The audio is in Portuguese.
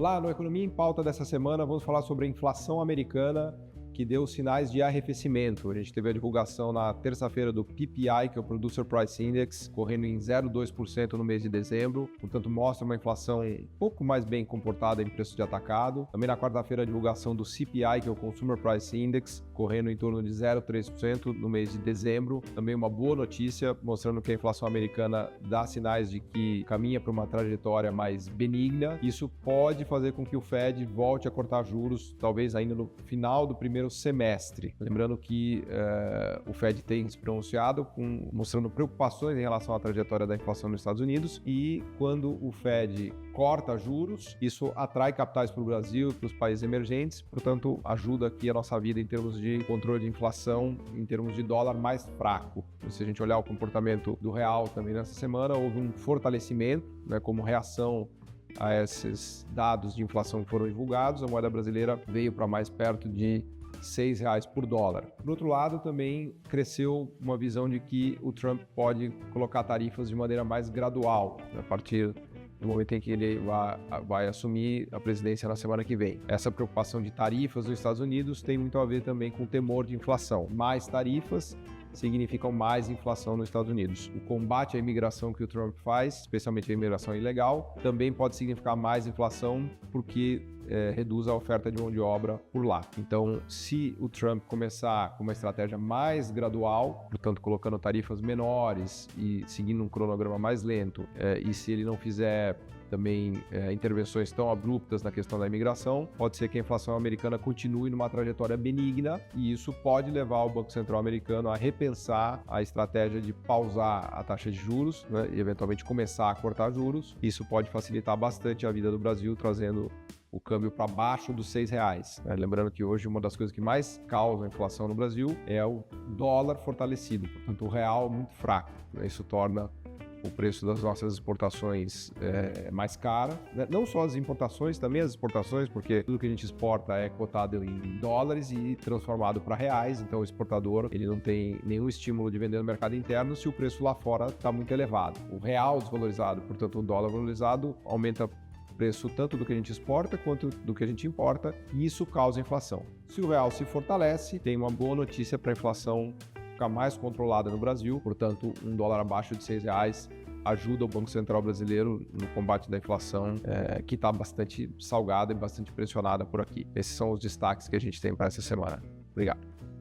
Olá, no Economia em Pauta dessa semana vamos falar sobre a inflação americana que deu sinais de arrefecimento. A gente teve a divulgação na terça-feira do PPI, que é o Producer Price Index, correndo em 0,2% no mês de dezembro, portanto mostra uma inflação um pouco mais bem comportada em preço de atacado. Também na quarta-feira a divulgação do CPI, que é o Consumer Price Index, correndo em torno de 0,3% no mês de dezembro. Também uma boa notícia, mostrando que a inflação americana dá sinais de que caminha para uma trajetória mais benigna. Isso pode fazer com que o Fed volte a cortar juros, talvez ainda no final do primeiro semestre. Lembrando que o Fed tem se pronunciado mostrando preocupações em relação à trajetória da inflação nos Estados Unidos, e quando o Fed corta juros, isso atrai capitais para o Brasil e para os países emergentes, portanto ajuda aqui a nossa vida em termos de controle de inflação, em termos de dólar mais fraco. Se a gente olhar o comportamento do real também nessa semana, houve um fortalecimento, como reação a esses dados de inflação que foram divulgados. A moeda brasileira veio para mais perto de R$6 por dólar. Por outro lado, também cresceu uma visão de que o Trump pode colocar tarifas de maneira mais gradual, a partir do momento em que ele vai assumir a presidência na semana que vem. Essa preocupação de tarifas nos Estados Unidos tem muito a ver também com o temor de inflação. Mais tarifas significam mais inflação nos Estados Unidos. O combate à imigração que o Trump faz, especialmente a imigração ilegal, também pode significar mais inflação, porque reduz a oferta de mão de obra por lá. Então, se o Trump começar com uma estratégia mais gradual, portanto colocando tarifas menores e seguindo um cronograma mais lento, e se ele não fizer também intervenções tão abruptas na questão da imigração, pode ser que a inflação americana continue numa trajetória benigna, e isso pode levar o Banco Central americano a repensar a estratégia de pausar a taxa de juros, e eventualmente começar a cortar juros. Isso pode facilitar bastante a vida do Brasil, trazendo o câmbio para baixo dos R$6. Lembrando que hoje uma das coisas que mais causa a inflação no Brasil é o dólar fortalecido, portanto o real muito fraco. Isso torna o preço das nossas exportações mais caro. Não só as importações, também as exportações, porque tudo que a gente exporta é cotado em dólares e transformado para reais, então o exportador ele não tem nenhum estímulo de vender no mercado interno se o preço lá fora está muito elevado. O real desvalorizado, portanto o dólar valorizado, aumenta o preço tanto do que a gente exporta quanto do que a gente importa, e isso causa inflação. Se o real se fortalece, tem uma boa notícia para a inflação ficar mais controlada no Brasil, portanto um dólar abaixo de R$6 ajuda o Banco Central brasileiro no combate da inflação, que está bastante salgada e bastante pressionada por aqui. Esses são os destaques que a gente tem para essa semana. Obrigado.